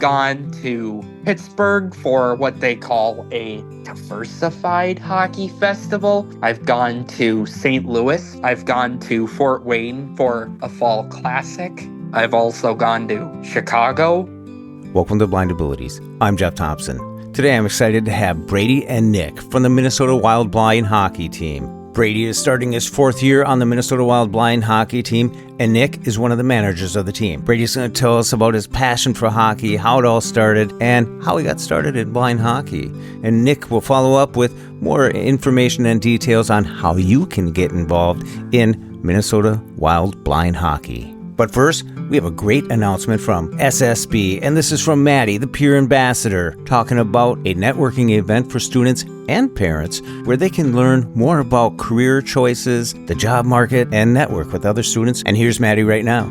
gone to Pittsburgh for what they call a diversified hockey festival. I've gone to St. Louis. I've gone to Fort Wayne for a fall classic. I've also gone to Chicago. Welcome to Blind Abilities. I'm Jeff Thompson. Today I'm excited to have Brady and Nick from the Minnesota Wild Blind hockey team. Brady is starting his fourth year on the Minnesota Wild Blind hockey team, and Nick is one of the managers of the team. Brady's going to tell us about his passion for hockey, how it all started, and how he got started in blind hockey. And Nick will follow up with more information and details on how you can get involved in Minnesota Wild Blind hockey. But first, we have a great announcement from SSB, and this is from Maddie, the peer ambassador, talking about a networking event for students and parents where they can learn more about career choices, the job market, and network with other students. And here's Maddie right now.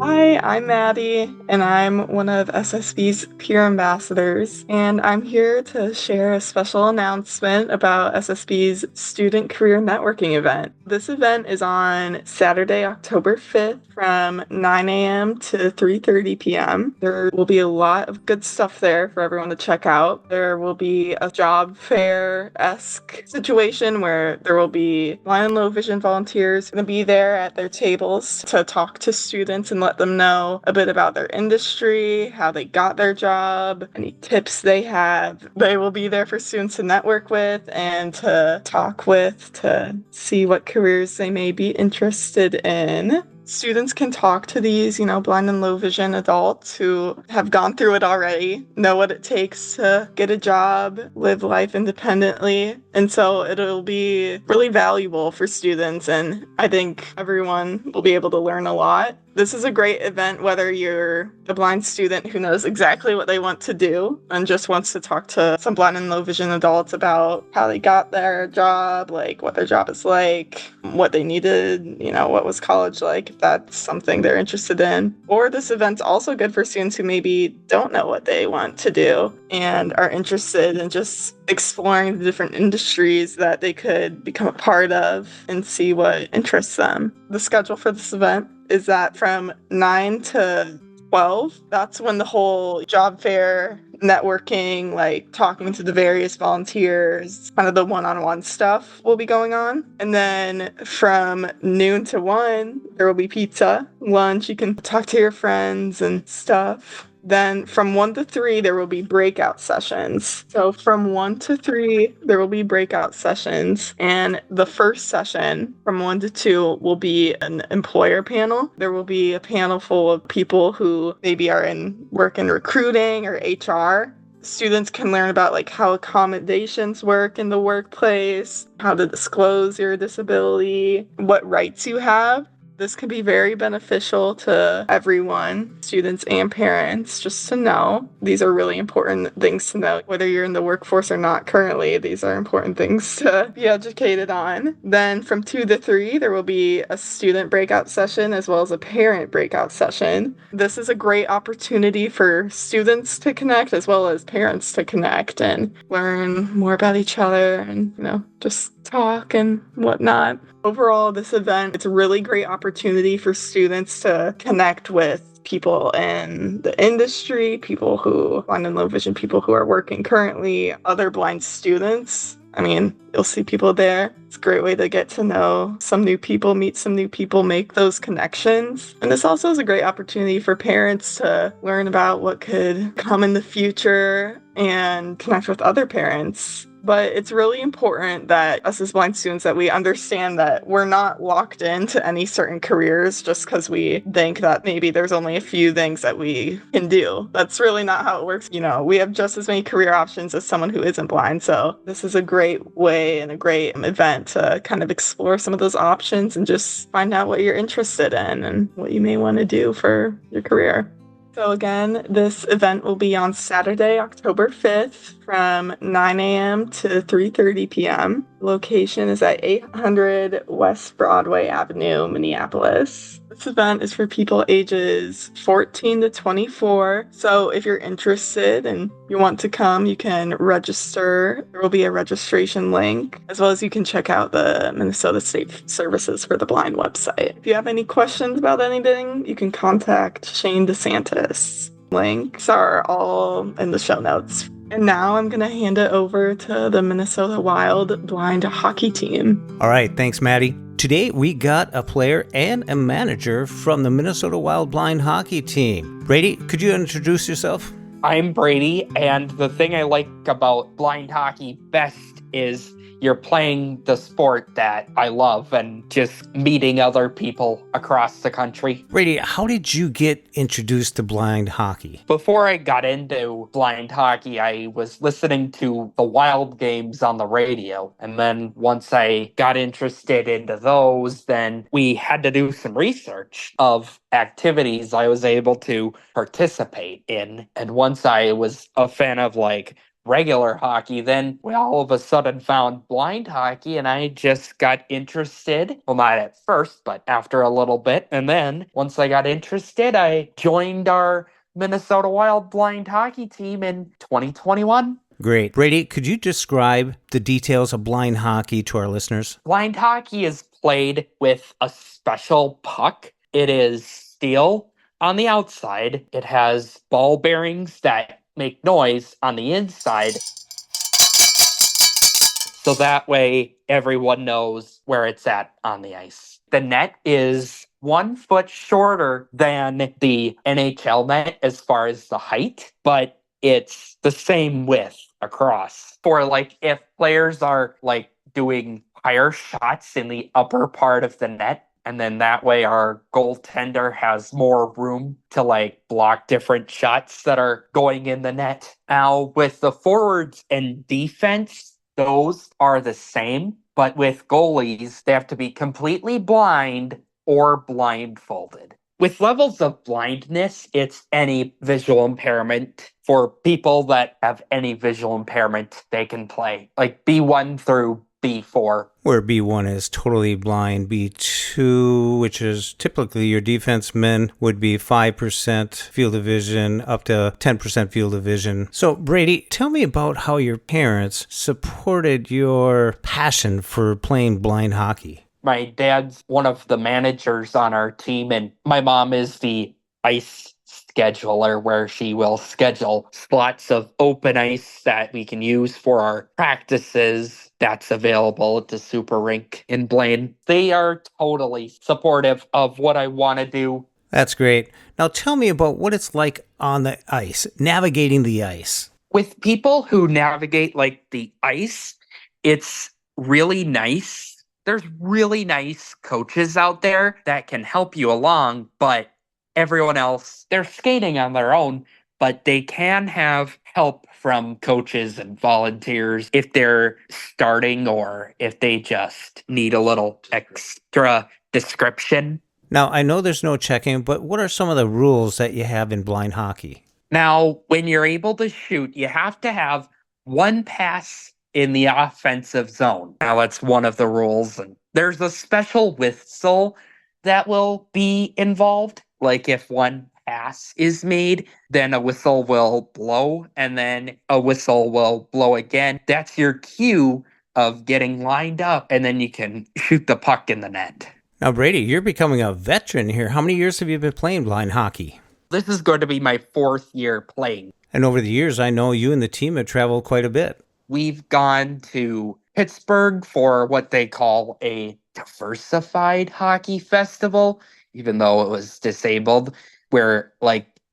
Hi, I'm Maddie, and I'm one of SSB's peer ambassadors, and I'm here to share a special announcement about SSB's Student Career Networking event. This event is on Saturday, October 5th from 9 a.m. to 3:30 p.m. There will be a lot of good stuff there for everyone to check out. There will be a job fair-esque situation where there will be blind and low vision volunteers going to be there at their tables to talk to students and let them know a bit about their industry, how they got their job, any tips they have. They will be there for students to network with and to talk with to see what careers they may be interested in. Students can talk to these, blind and low vision adults who have gone through it already, know what it takes to get a job, live life independently. And so it'll be really valuable for students, and I think everyone will be able to learn a lot. This is a great event whether you're a blind student who knows exactly what they want to do and just wants to talk to some blind and low vision adults about how they got their job, like what their job is like, what they needed, what was college like, if that's something they're interested in. Or this event's also good for students who maybe don't know what they want to do and are interested in just exploring the different industries that they could become a part of and see what interests them. The schedule for this event is that from 9 to 12, that's when the whole job fair, networking, like talking to the various volunteers, kind of the one-on-one stuff will be going on. And then from noon to 1, there will be pizza, lunch, you can talk to your friends and stuff. Then from 1 to 3, there will be breakout sessions. So from 1 to 3, there will be breakout sessions. And the first session from 1 to 2 will be an employer panel. There will be a panel full of people who maybe are work in recruiting or HR. Students can learn about how accommodations work in the workplace, how to disclose your disability, what rights you have. This can be very beneficial to everyone, students and parents, just to know. These are really important things to know. Whether you're in the workforce or not currently, these are important things to be educated on. Then from 2 to 3, there will be a student breakout session as well as a parent breakout session. This is a great opportunity for students to connect as well as parents to connect and learn more about each other and, just talk and whatnot. Overall, this event, it's a really great opportunity for students to connect with people in the industry, people who blind and low vision, people who are working currently, other blind students. You'll see people there. It's a great way to get to know some new people, meet some new people, make those connections. And this also is a great opportunity for parents to learn about what could come in the future and connect with other parents. But it's really important that us as blind students that we understand that we're not locked into any certain careers just because we think that maybe there's only a few things that we can do. That's really not how it works. We have just as many career options as someone who isn't blind. So this is a great way and a great event to kind of explore some of those options and just find out what you're interested in and what you may want to do for your career. So again, this event will be on Saturday, October 5th from 9 a.m. to 3:30 p.m. Location is at 800 West Broadway Avenue, Minneapolis. This event is for people ages 14 to 24. So if you're interested and you want to come, you can register. There will be a registration link, as well as you can check out the Minnesota State Services for the Blind website. If you have any questions about anything, you can contact Shane DeSantis. Links are all in the show notes. And now I'm going to hand it over to the Minnesota Wild blind hockey team. All right, thanks, Maddie. Today, we got a player and a manager from the Minnesota Wild blind hockey team. Brady, could you introduce yourself? I'm Brady, and the thing I like about blind hockey best is you're playing the sport that I love and just meeting other people across the country. Brady, how did you get introduced to blind hockey? Before I got into blind hockey, I was listening to the Wild games on the radio. And then once I got interested into those, then we had to do some research of activities I was able to participate in. And once I was a fan of regular hockey, then we all of a sudden found blind hockey, and I just got interested. Well, not at first, but after a little bit. And then once I got interested, I joined our Minnesota Wild blind hockey team in 2021. Great. Brady, could you describe the details of blind hockey to our listeners? Blind hockey is played with a special puck. It is steel on the outside. It has ball bearings that make noise on the inside, so that way everyone knows where it's at on the ice. The net is 1 foot shorter than the NHL net as far as the height, but it's the same width across. For if players are doing higher shots in the upper part of the net, and then that way our goaltender has more room to block different shots that are going in the net. Now with the forwards and defense, those are the same, but with goalies, they have to be completely blind or blindfolded. With levels of blindness, it's any visual impairment. For people that have any visual impairment, they can play B1 through B4. Where B1 is totally blind, B2, which is typically your defensemen, would be 5% field of vision, up to 10% field of vision. So, Brady, tell me about how your parents supported your passion for playing blind hockey. My dad's one of the managers on our team, and my mom is the ice scheduler, where she will schedule slots of open ice that we can use for our practices that's available at the Super Rink in Blaine. They are totally supportive of what I want to do. That's great. Now tell me about what it's like on the ice, navigating the ice. With people who navigate the ice, it's really nice. There's really nice coaches out there that can help you along, but everyone else, they're skating on their own, but they can have help from coaches and volunteers if they're starting or if they just need a little extra description. Now, I know there's no checking, but what are some of the rules that you have in blind hockey? Now, when you're able to shoot, you have to have one pass in the offensive zone. Now, that's one of the rules. And there's a special whistle that will be involved. If one pass is made, then a whistle will blow, and then a whistle will blow again. That's your cue of getting lined up, and then you can shoot the puck in the net. Now, Brady, you're becoming a veteran here. How many years have you been playing blind hockey? This is going to be my 4th year playing. And over the years, I know you and the team have traveled quite a bit. We've gone to Pittsburgh for what they call a diversified hockey festival, even though it was disabled, where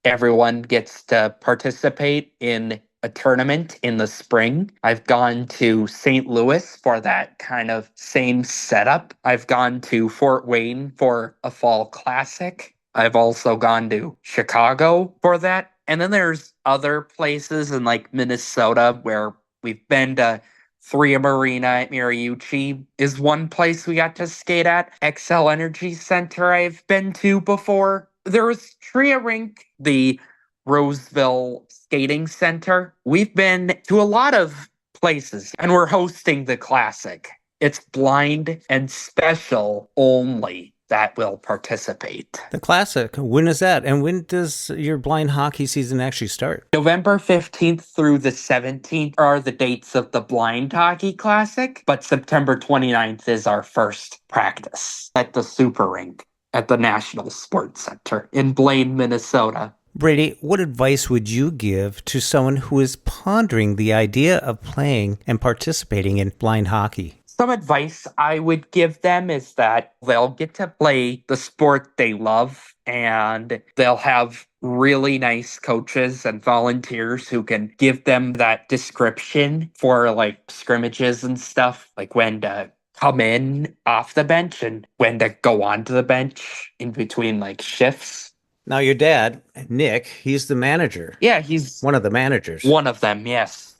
everyone gets to participate in a tournament in the spring. I've gone to St. Louis for that kind of same setup. I've gone to Fort Wayne for a fall classic. I've also gone to Chicago for that. And then there's other places in Minnesota where we've been to 3M Arena at Mariucci is one place we got to skate at. XL Energy Center I've been to before. There was Tria Rink, the Roseville Skating Center. We've been to a lot of places, and we're hosting the Classic. It's blind and special only that will participate. The Classic, when is that? And when does your blind hockey season actually start? November 15th through the 17th are the dates of the Blind Hockey Classic, but September 29th is our first practice at the Super Rink at the National Sports Center in Blaine, Minnesota. Brady, what advice would you give to someone who is pondering the idea of playing and participating in blind hockey? Some advice I would give them is that they'll get to play the sport they love and they'll have really nice coaches and volunteers who can give them that description for like scrimmages and stuff, like when to come in off the bench and when to go onto the bench in between like shifts. Now, your dad, Nick, he's the manager. Yeah, he's One of the managers. one of them, yes.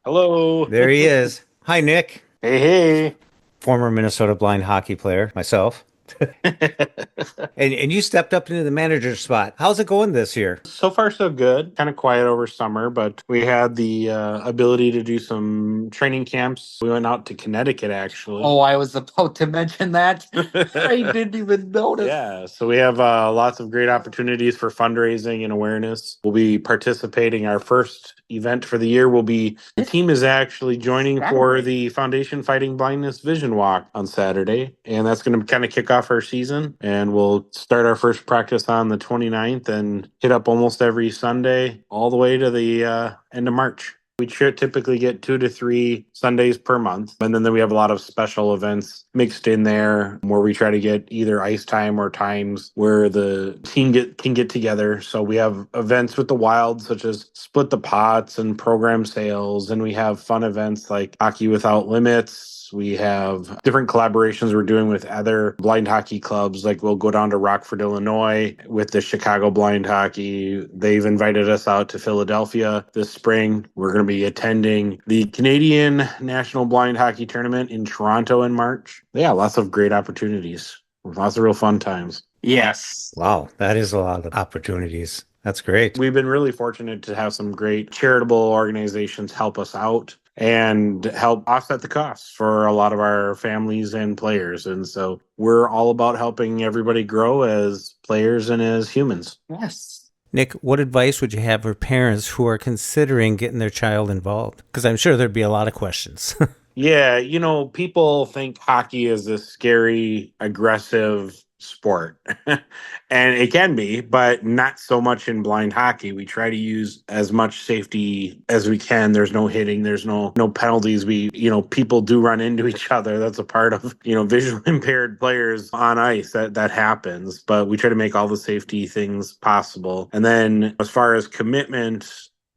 Hello. There he is. Hi, Nick. Hey. Former Minnesota blind hockey player, myself. And you stepped up into the manager spot. How's it going this year? So far, so good. Kind of quiet over summer, but we had the ability to do some training camps. We went out to Connecticut, actually. Oh, I was about to mention that. I didn't even notice. Yeah, so we have lots of great opportunities for fundraising and awareness. We'll be participating. Our first event for the year will be the team is actually joining for the Foundation Fighting Blindness Vision Walk on Saturday, and that's going to kind of kick off our season. And we'll start our first practice on the 29th and hit up almost every Sunday all the way to the end of March. We typically get 2 to 3 Sundays per month. And then we have a lot of special events mixed in there where we try to get either ice time or times where the team can get together. So we have events with the Wild, such as Split the Pots and program sales. And we have fun events like Hockey Without Limits. We have different collaborations we're doing with other blind hockey clubs. Like we'll go down to Rockford, Illinois with the Chicago Blind Hockey. They've invited us out to Philadelphia this spring. We're going to be attending the Canadian National Blind Hockey Tournament in Toronto in March. Yeah, lots of great opportunities. Lots of real fun times. Yes. Wow, that is a lot of opportunities. That's great. We've been really fortunate to have some great charitable organizations help us out and help offset the costs for a lot of our families and players. And so we're all about helping everybody grow as players and as humans. Yes. Nick, what advice would you have for parents who are considering getting their child involved? Because I'm sure there'd be a lot of questions. Yeah, people think hockey is this scary, aggressive sport. And it can be, but not so much in blind hockey. We try to use as much safety as we can. There's no hitting, there's no penalties. People do run into each other. That's a part of, visually impaired players on ice that happens, but we try to make all the safety things possible. And then as far as commitment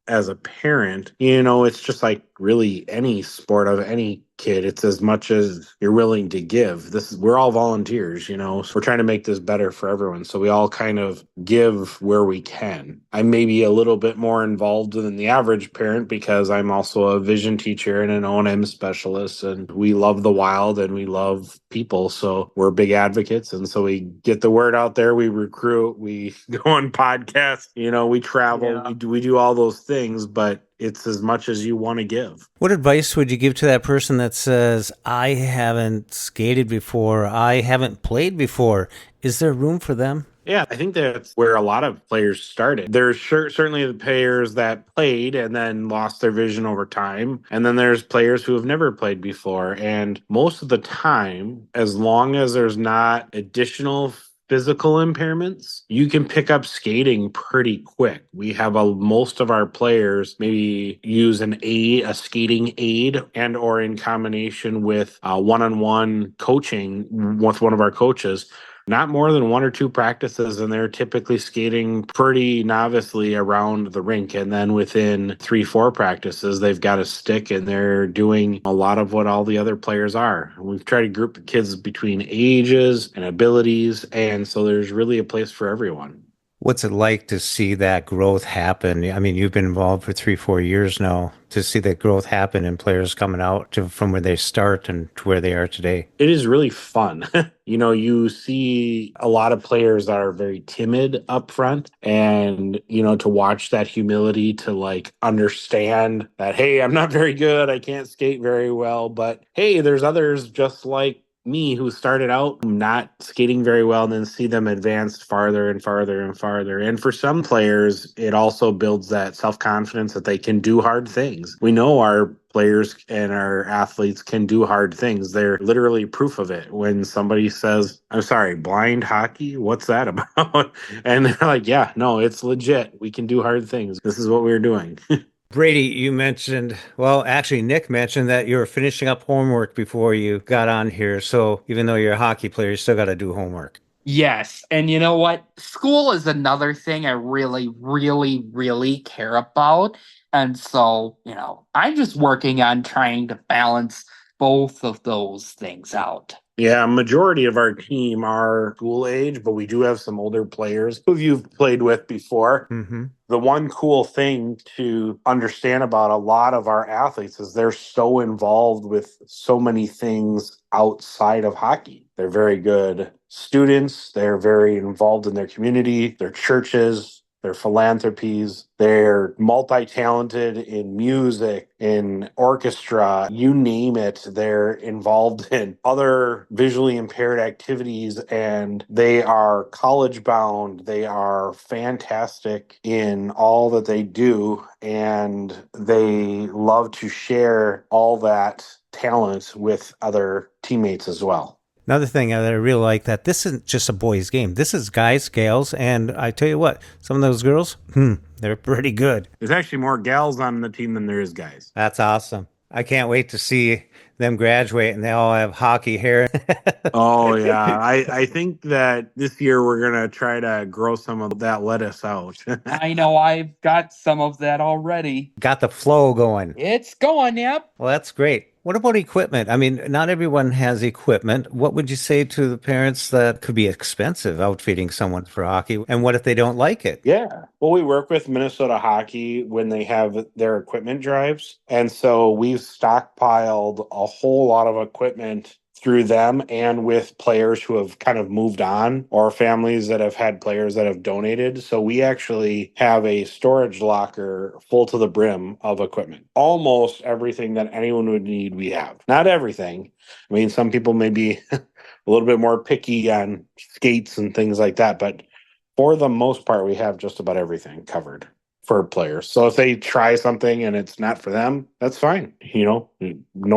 as a parent, it's just like really any sport of any kid. It's as much as you're willing to give. We're all volunteers, so we're trying to make this better for everyone. So we all kind of give where we can. I may be a little bit more involved than the average parent because I'm also a vision teacher and an O&M specialist, and we love the Wild and we love people. So we're big advocates. And so we get the word out there, we recruit, we go on podcasts, we travel, we do all those things, but it's as much as you want to give. What advice would you give to that person that says, I haven't skated before, I haven't played before? Is there room for them? Yeah, I think that's where a lot of players started. There's certainly the players that played and then lost their vision over time. And then there's players who have never played before. And most of the time, as long as there's not additional physical impairments, you can pick up skating pretty quick. We have most of our players maybe use a skating aid, and or in combination with one-on-one coaching with one of our coaches. Not more than 1 or 2 practices, and they're typically skating pretty novicely around the rink. And then within 3-4 practices, they've got a stick and they're doing a lot of what all the other players are. And we've tried to group the kids between ages and abilities, and so there's really a place for everyone. What's it like to see that growth happen? I mean, you've been involved for 3-4 years now, to see that growth happen and players coming out from where they start and to where they are today. It is really fun. You see a lot of players that are very timid up front, and, to watch that humility to understand that, hey, I'm not very good. I can't skate very well, but hey, there's others just like me who started out not skating very well and then see them advance farther and farther and farther. And for some players, it also builds that self-confidence that they can do hard things. We know our players and our athletes can do hard things. They're literally proof of it. When somebody says, I'm sorry, blind hockey, what's that about? And they're like, yeah, no, it's legit. We can do hard things. This is what we're doing. Brady, you mentioned, well, actually, Nick mentioned that you were finishing up homework before you got on here. So even though you're a hockey player, you still got to do homework. Yes. And you know what? School is another thing I really, really, really care about. And so, I'm just working on trying to balance both of those things out. Yeah, majority of our team are school age, but we do have some older players who you've played with before. Mm-hmm. The one cool thing to understand about a lot of our athletes is they're so involved with so many things outside of hockey. They're very good students. They're very involved in their community, their churches, their philanthropies. They're multi-talented in music, in orchestra, you name it. They're involved in other visually impaired activities, and they are college bound. They are fantastic in all that they do, and they love to share all that talent with other teammates as well. Another thing that I really like, that this isn't just a boys' game. This is guys, gals, and I tell you what, some of those girls, they're pretty good. There's actually more gals on the team than there is guys. That's awesome. I can't wait to see them graduate and they all have hockey hair. Oh, yeah. I think that this year we're going to try to grow some of that lettuce out. I know I've got some of that already. Got the flow going. It's going, yep. Well, that's great. What about equipment? I mean, not everyone has equipment. What would you say to the parents that could be expensive outfitting someone for hockey? And what if they don't like it? Yeah. Well, we work with Minnesota Hockey when they have their equipment drives. And so we've stockpiled a whole lot of equipment through them and with players who have kind of moved on or families that have had players that have donated. So we actually have a storage locker full to the brim of equipment. Almost everything that anyone would need, we have. Not everything. I mean, some people may be a little bit more picky on skates and things like that, but for the most part, we have just about everything covered for players. So if they try something and it's not for them, that's fine. No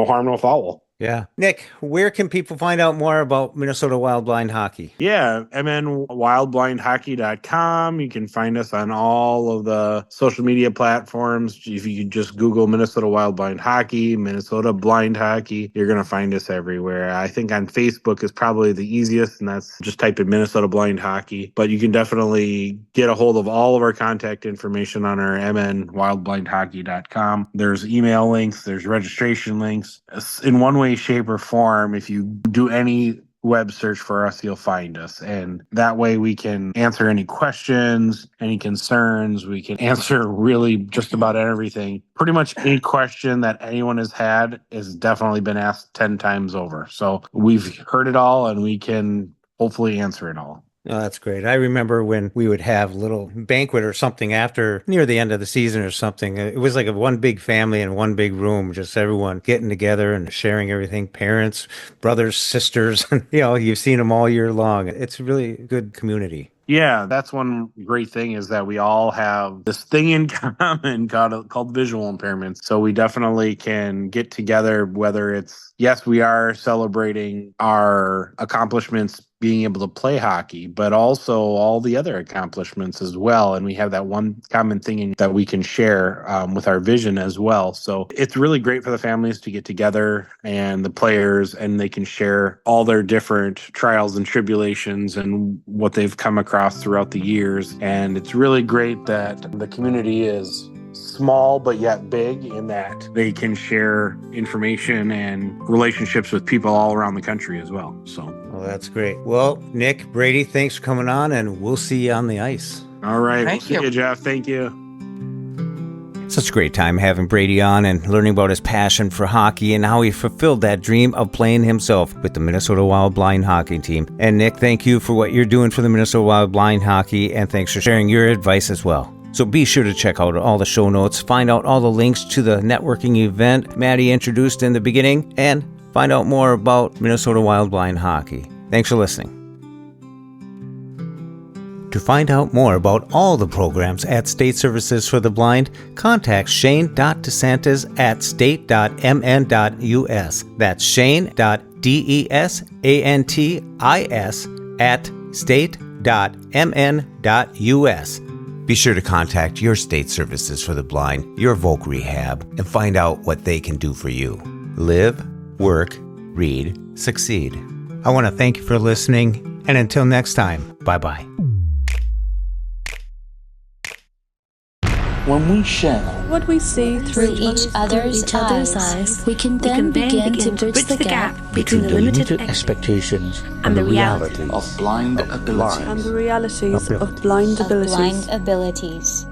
harm, no foul. Yeah. Nick, where can people find out more about Minnesota Wild Blind Hockey? Yeah, mnwildblindhockey.com. You can find us on all of the social media platforms. If you just Google Minnesota Wild Blind Hockey, Minnesota Blind Hockey, you're going to find us everywhere. I think on Facebook is probably the easiest, and that's just type in Minnesota Blind Hockey. But you can definitely get a hold of all of our contact information on our mnwildblindhockey.com. There's email links, there's registration links. In one way, shape, or form, if you do any web search for us, you'll find us. And that way we can answer any questions, any concerns. We can answer really just about everything. Pretty much any question that anyone has had has definitely been asked 10 times over. So we've heard it all and we can hopefully answer it all. Oh, that's great. I remember when we would have a little banquet or something after near the end of the season or something. It was like a one big family in one big room, just everyone getting together and sharing everything. Parents, brothers, sisters, you've seen them all year long. It's a really good community. Yeah, that's one great thing is that we all have this thing in common called visual impairments. So we definitely can get together, whether it's, yes, we are celebrating our accomplishments being able to play hockey, but also all the other accomplishments as well. And we have that one common thing that we can share with our vision as well. So it's really great for the families to get together and the players, and they can share all their different trials and tribulations and what they've come across throughout the years. And it's really great that the community is small but yet big in that they can share information and relationships with people all around the country as well. Well, that's great. Well, Nick, Brady, thanks for coming on, and we'll see you on the ice. All right. Thank you. See you, Jeff. Thank you. Such a great time having Brady on and learning about his passion for hockey and how he fulfilled that dream of playing himself with the Minnesota Wild Blind Hockey team. And Nick, thank you for what you're doing for the Minnesota Wild Blind Hockey, and thanks for sharing your advice as well. So be sure to check out all the show notes, find out all the links to the networking event Maddie introduced in the beginning, and find out more about Minnesota Wild Blind Hockey. Thanks for listening. To find out more about all the programs at State Services for the Blind, contact Shane.DeSantis at state.mn.us. That's Shane.DeSantis at state.mn.us. Be sure to contact your State Services for the Blind, your Voc Rehab, and find out what they can do for you. Live, work, read, succeed. I want to thank you for listening, and until next time, bye-bye. When we share what we see through each other's eyes, we can then begin to bridge the gap between the limited expectations and the reality of blind abilities.